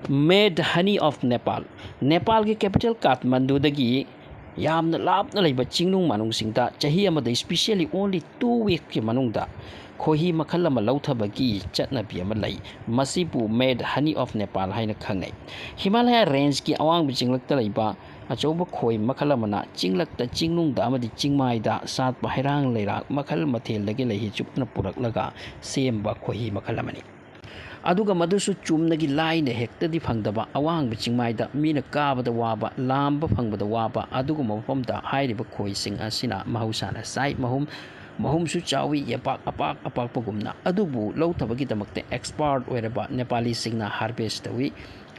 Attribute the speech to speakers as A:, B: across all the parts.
A: Made honey of Nepal. Nepal की capital Kathmandu yamna lapna laiba chingnung manungsingda chahi amada especially only 2 weeks ki manungda khohi makhal ama lauthabagi chatnabi ama lai masibu made honey of Nepal haina khangai. Himalaya range ki awang bijinglakta laiba achauba khoi makhal amana chinglakta chingnungda amadi chingmaida satpa hairang leirak makhal mathel dagi lahi chupna puraklaga semba khohi makhal amani. Aduga madusu chumnagi laina hektadi phangdaba awang chingmaida mina kabada waba lamba phangbada waba aduga mafamda hairiba khoising asina mahusana sai mahumsu chawi yapak apak pagumna adubu lautabagi damakte expert oiraba Nepali singna harvest tawi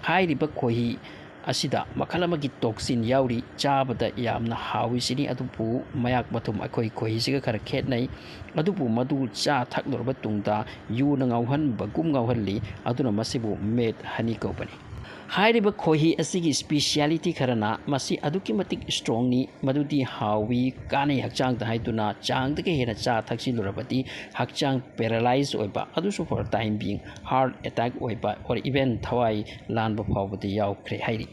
A: hairiba khohi asida makalamagi toxin yauri chabada yamna hawi sini adupu mayak batum akoi koi siga khara khetnai adupu madu cha thaknorba tungda yu na ngauhan bagum ngauhalli aduna masibu made honey company hairiba khohi asigi speciality kharana masi aduki matik strong ni madudi hawi kanai hakchang da haituna chang da ke hena cha thaksin lurabati hakchang paralyzed oiba adusu for time being heart attack oiba or even thawai lanba phawbati yaw khre hairi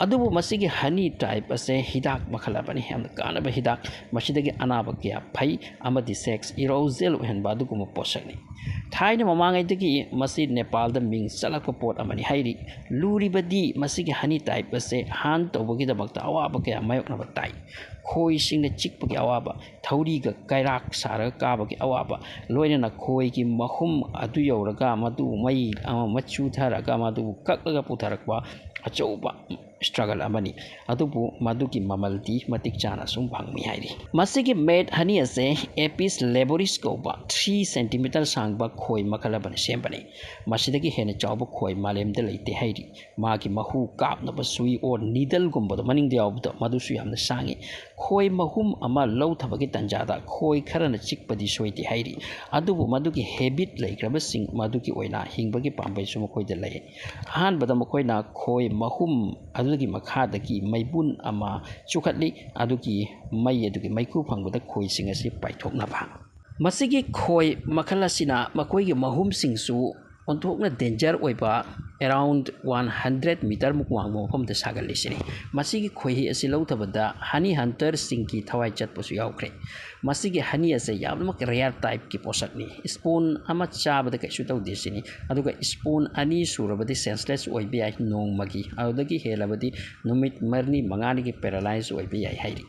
A: adubu masigi honey type ase hidak makhalabani hamna kanaba hidak masidagi anaba kya phai amadi sex arousal henba adugu posakni thaina mamangai dagi masi Nepal da ming salakpa pot amani hairi luri badi masigi honey type ase han tawagi da bakta awaba kya mayokna batai khoi singna chikpagi awaba thauri ga kairak sara kabagi awaba loina na khoi ki mahum adu yoraga madu mai ama machu tharaga madu kaklaga putharakwa achauba struggle amani adubu maduki mamaldi matik chana sum bangmi hairi masigi made honey ase apis laboris koba 3 cm sangba khoi makalaban sembani masidagi hena chawba khoi malemda leite hairi magi mahu kapna ba sui or needle gumba maning diawbda madusu yamna sangi khoi mahum ama low thabagi tanjada khoi kharana chikpadi soiti hairi adubu maduki habit laikraba sing maduki oina hingbagi pambai sum khoi da lai han badam khoi na khoi mahum adugi makhadagi maibun ama chukhatli adugi mai adugi maiku phangbada khoi sing asi paithokna ba masigi khoi makhalasina makoigi mahum singsu onthokna danger oiba around 100 meter mukwang mofam da sagal lisini masigi khoi asi lautabada honey hunter singki thawai chatpasu yaukre masigi honey ase yammak rare type ki posakni spoon ama chabada kaisu tawdesini aduga spoon ani surabadi senseless oibi ai nongmagi adagi helabadi numit marni mangani ki paralyze oibi ai hairi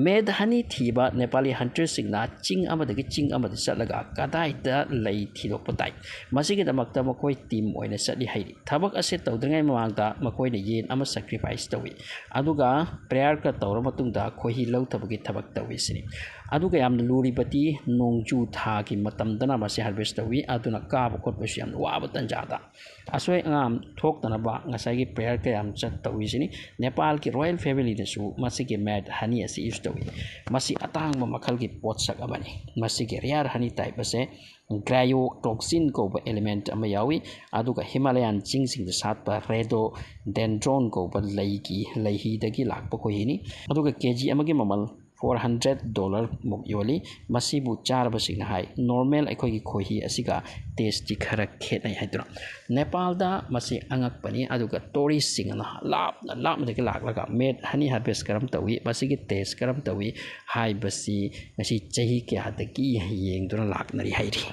A: made honey thiba Nepali hunter singna ching amadagi ching amadi satlaga kadai da lei thidokpa tai masigi damakta makoi team oina satli hairi thabak ase tawdringai mamangda makoi ne yen ama sacrifice tawi aduga prayer ka tawra matungda khohi lau thabagi thabak tawi sini aduga yamna luri bati nongju tha ki matamdana masi harvest tawi aduna ka bokot basu yam waba tanjada asoi ngam thoktana ba ngasai gi prayer ka yam chat tawi sini Nepal ki royal family desu masigi made honey asi use tawi masi atang ma makhal ki potsak amani masigi rare honey type ase cryotoxin ko ba element ama yawi aduga Himalayan chingsing da satpa redo dendron ko ba laiki laihi dagi lakpa ko hini aduga kg amagi mamal $400 muk yoli masibu charba sing hai normal aikoi khohi asiga taste khara khet ai haidra Nepal da masi angak pani aduga tourist sing na lap de lak laga made honey harvest karam tawi masigi taste karam tawi hai basi ngasi chahi ke hadaki yeng duna lak nari hairi